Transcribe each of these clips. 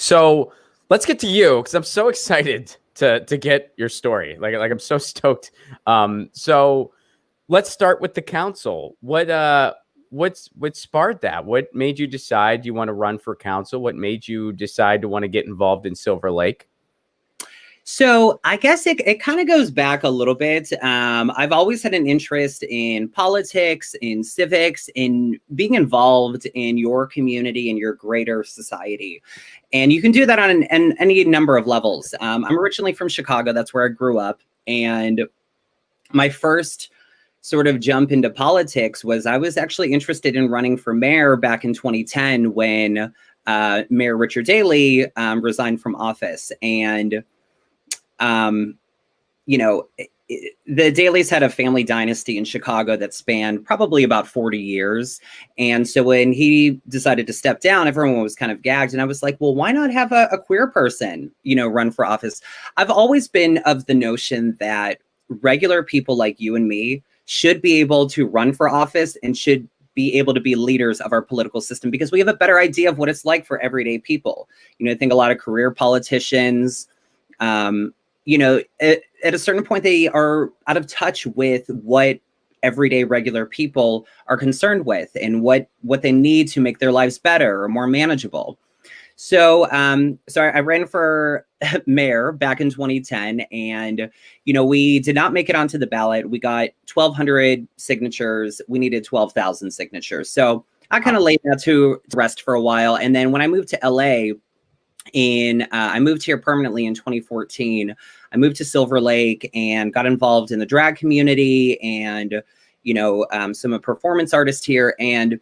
So let's get to you because I'm so excited to get your story. Like I'm so stoked. So let's start with the council. What sparked that? What made you decide you want to run for council? What made you decide to want to get involved in Silver Lake? So I guess it kind of goes back a little bit. I've always had an interest in politics, in civics, in being involved in your community and your greater society. And you can do that on any number of levels. I'm originally from Chicago. That's where I grew up. And my first sort of jump into politics was I was actually interested in running for mayor back in 2010 when Mayor Richard Daley resigned from office. And you know, the Daleys had a family dynasty in Chicago that spanned probably about 40 years. And so when he decided to step down, everyone was kind of gagged. And I was like, well, why not have a queer person, run for office? I've always been of the notion that regular people like you and me should be able to run for office and should be able to be leaders of our political system because we have a better idea of what it's like for everyday people. I think a lot of career politicians, at a certain point, they are out of touch with what everyday regular people are concerned with and what they need to make their lives better or more manageable. So I ran for mayor back in 2010 and, we did not make it onto the ballot. We got 1,200 signatures. We needed 12,000 signatures. So I kind of laid that to rest for a while. And then when I moved to LA, I moved here permanently in 2014. I moved to Silver Lake and got involved in the drag community and, some of performance artists here. And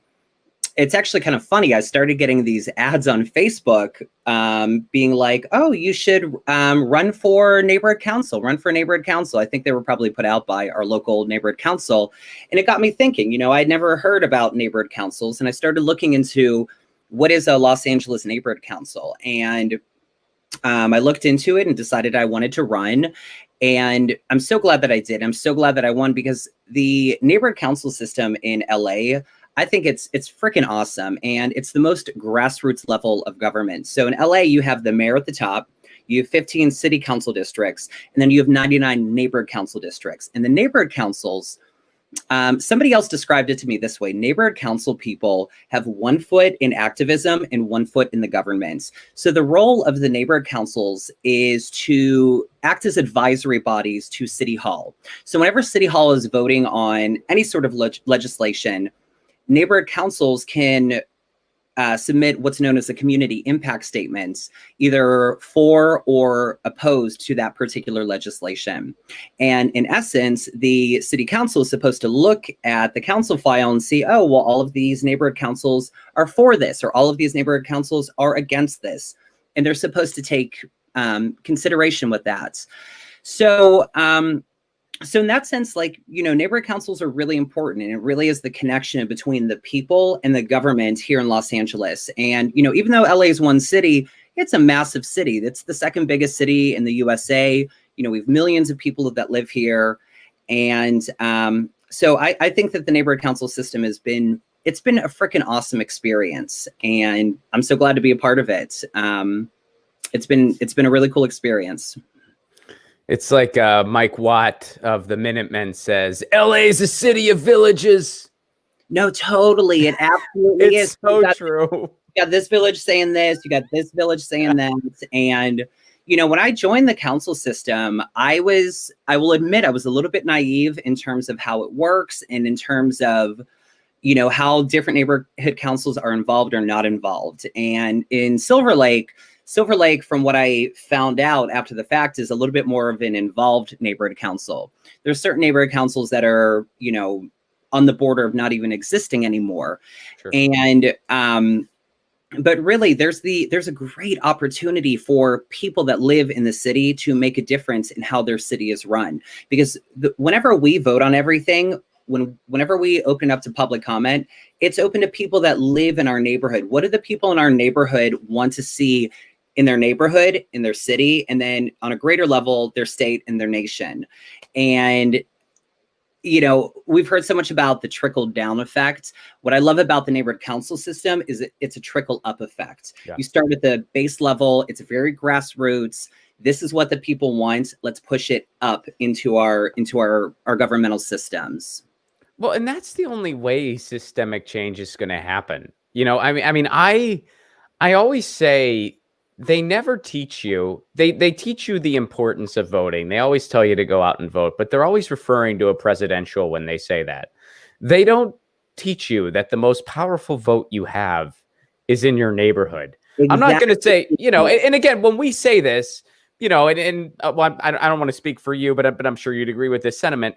it's actually kind of funny. I started getting these ads on Facebook being like, oh, you should run for neighborhood council, I think they were probably put out by our local neighborhood council. And it got me thinking, I'd never heard about neighborhood councils. And I started looking into what is a Los Angeles neighborhood council? And I looked into it and decided I wanted to run. And I'm so glad that I did. I'm so glad that I won because the neighborhood council system in LA, I think it's freaking awesome. And it's the most grassroots level of government. So in LA, you have the mayor at the top, you have 15 city council districts, and then you have 99 neighborhood council districts. And the neighborhood councils, somebody else described it to me this way. Neighborhood council people have 1 foot in activism and 1 foot in the government. So the role of the neighborhood councils is to act as advisory bodies to City Hall. So whenever City Hall is voting on any sort of legislation, neighborhood councils can submit what's known as a community impact statement, either for or opposed to that particular legislation. And in essence, the city council is supposed to look at the council file and see, oh, well, all of these neighborhood councils are for this, or all of these neighborhood councils are against this. And they're supposed to take consideration with that. So in that sense, neighborhood councils are really important, and it really is the connection between the people and the government here in Los Angeles. And, even though LA is one city, it's a massive city. It's the second biggest city in the USA. We have millions of people that live here. And so I think that the neighborhood council system it's been a freaking awesome experience. And I'm so glad to be a part of it. It's been a really cool experience. It's like Mike Watt of the Minutemen says, LA is a city of villages. No, totally. It absolutely is. It's so true. You got this village saying this, you got this village saying that. And, when I joined the council system, I will admit I was a little bit naive in terms of how it works and in terms of, how different neighborhood councils are involved or not involved. And in Silver Lake, from what I found out after the fact, is a little bit more of an involved neighborhood council. There's certain neighborhood councils that are, on the border of not even existing anymore. Sure. And, but really there's a great opportunity for people that live in the city to make a difference in how their city is run. Because whenever we vote on everything, whenever we open up to public comment, it's open to people that live in our neighborhood. What do the people in our neighborhood want to see in their neighborhood, in their city, and then on a greater level, their state and their nation? And, we've heard so much about the trickle down effect. What I love about the neighborhood council system is it's a trickle up effect. Yeah. You start at the base level. It's very grassroots. This is what the people want. Let's push it up into our governmental systems. Well, and that's the only way systemic change is going to happen. I always say they never teach you. They teach you the importance of voting. They always tell you to go out and vote, but they're always referring to a presidential when they say that. They don't teach you that the most powerful vote you have is in your neighborhood. Exactly. I'm not going to say, and again, when we say this, well, I don't want to speak for you, but I'm sure you'd agree with this sentiment.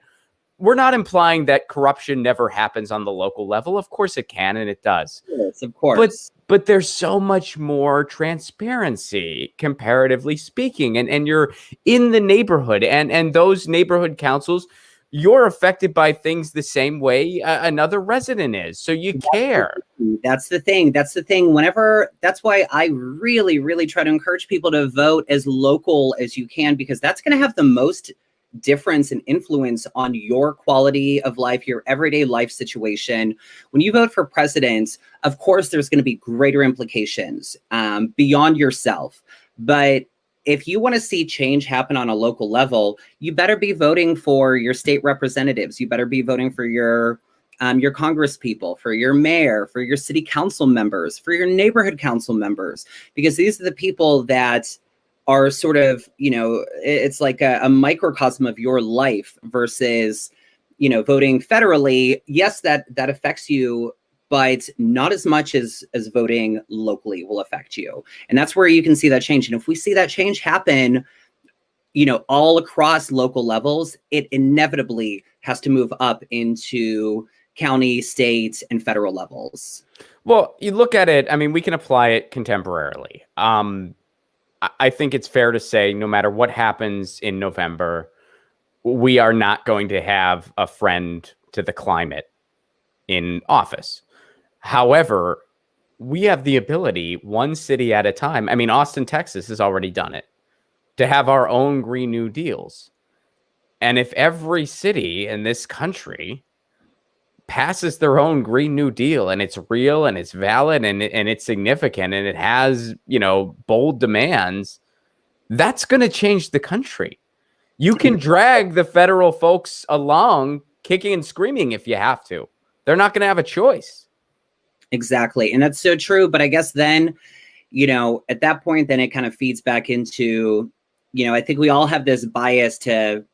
We're not implying that corruption never happens on the local level. Of course it can, and it does. Yes, of course. But there's so much more transparency, comparatively speaking. And you're in the neighborhood, and those neighborhood councils, you're affected by things the same way another resident is. So you care. That's the thing. That's why I really, really try to encourage people to vote as local as you can, because that's going to have the most difference and influence on your quality of life, your everyday life situation. When you vote for president, of course, there's going to be greater implications beyond yourself. But if you want to see change happen on a local level, you better be voting for your state representatives. You better be voting for your Congress people, for your mayor, for your city council members, for your neighborhood council members, because these are the people that are sort of, it's like a microcosm of your life versus, voting federally. Yes, that affects you, but not as much as voting locally will affect you. And that's where you can see that change. And if we see that change happen, all across local levels, it inevitably has to move up into county, state, and federal levels. Well, you look at it, we can apply it contemporarily. I think it's fair to say no matter what happens in November, we are not going to have a friend to the climate in office. However, we have the ability, one city at a time. Austin, Texas has already done it, to have our own Green New Deals. And if every city in this country passes their own Green New Deal, and it's real and it's valid and it's significant and it has, bold demands, that's going to change the country. You can drag the federal folks along kicking and screaming if you have to. They're not going to have a choice. Exactly. And that's so true. But I guess then, at that point, then it kind of feeds back into, I think we all have this bias to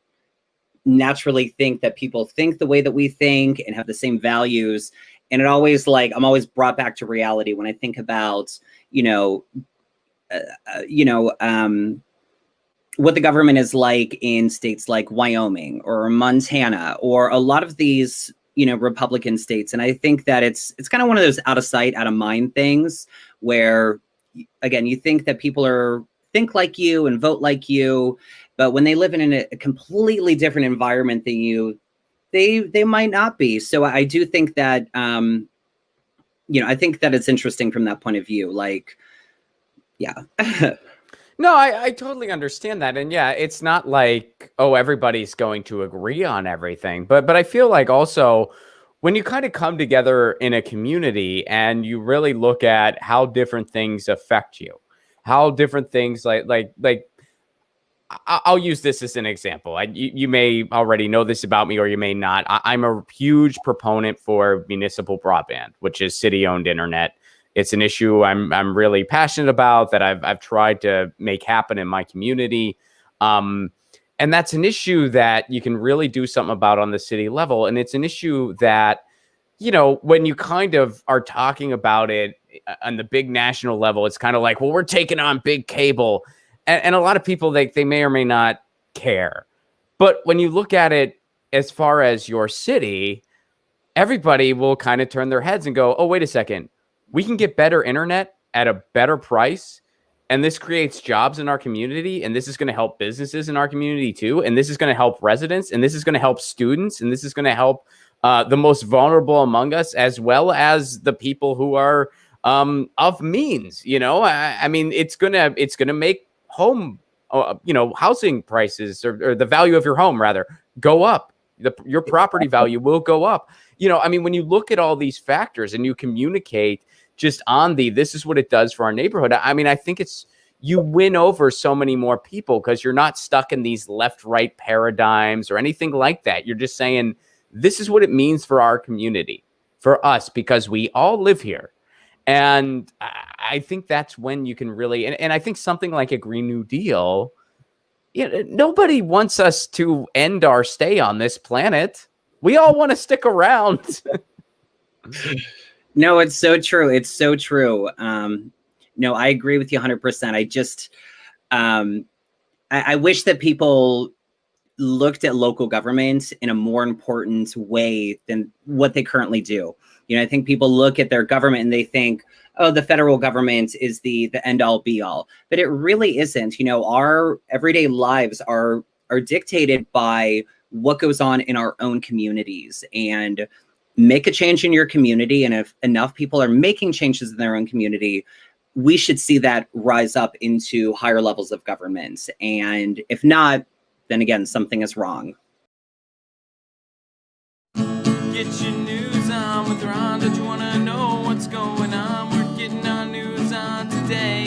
naturally think that people think the way that we think and have the same values. And I'm always brought back to reality when I think about, what the government is like in states like Wyoming or Montana or a lot of these, Republican states. And I think that it's kind of one of those out of sight, out of mind things where, again, you think that people think like you and vote like you, but when they live in a completely different environment than you, they might not be. So I do think that, I think that it's interesting from that point of view. Like, yeah. No, I totally understand that. And yeah, it's not like, everybody's going to agree on everything. But I feel like also when you kind of come together in a community and you really look at how different things affect you, how different things like I'll use this as an example. You may already know this about me, or you may not. I'm a huge proponent for municipal broadband, which is city-owned internet. It's an issue I'm really passionate about, that I've tried to make happen in my community. And that's an issue that you can really do something about on the city level. And it's an issue that, when you kind of are talking about it on the big national level, it's kind of like, well, we're taking on big cable. And a lot of people, they may or may not care. But when you look at it as far as your city, everybody will kind of turn their heads and go, oh, wait a second. We can get better internet at a better price, and this creates jobs in our community, and this is going to help businesses in our community too, and this is going to help residents, and this is going to help students, and this is going to help the most vulnerable among us, as well as the people who are of means. It's gonna make home, housing prices or the value of your home rather go up your property value will go up. You know, I mean, when you look at all these factors and you communicate just on this is what it does for our neighborhood. I mean, I think you win over so many more people because you're not stuck in these left-right paradigms or anything like that. You're just saying, this is what it means for our community, for us, because we all live here. And I think that's when you can really, and I think something like a Green New Deal, you know, nobody wants us to end our stay on this planet. We all want to stick around. No, it's so true. It's so true. No, I agree with you 100%. I just, I wish that people looked at local government in a more important way than what they currently do. You know, I think people look at their government and they think, oh, the federal government is the end all be all, but it really isn't. You know, our everyday lives are dictated by what goes on in our own communities. And make a change in your community. And if enough people are making changes in their own community, we should see that rise up into higher levels of government. And if not, then again, something is wrong. Get your news on with Ron. Don't you want to know what's going on? We're getting our news on today.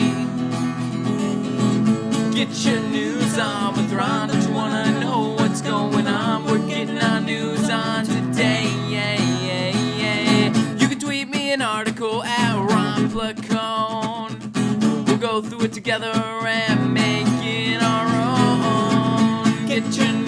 Get your news on with Ron. Don't you want to know what's going on? We're getting our news on today. You can tweet me an article at Ron Placone. We'll go through it together and make it our own. Get your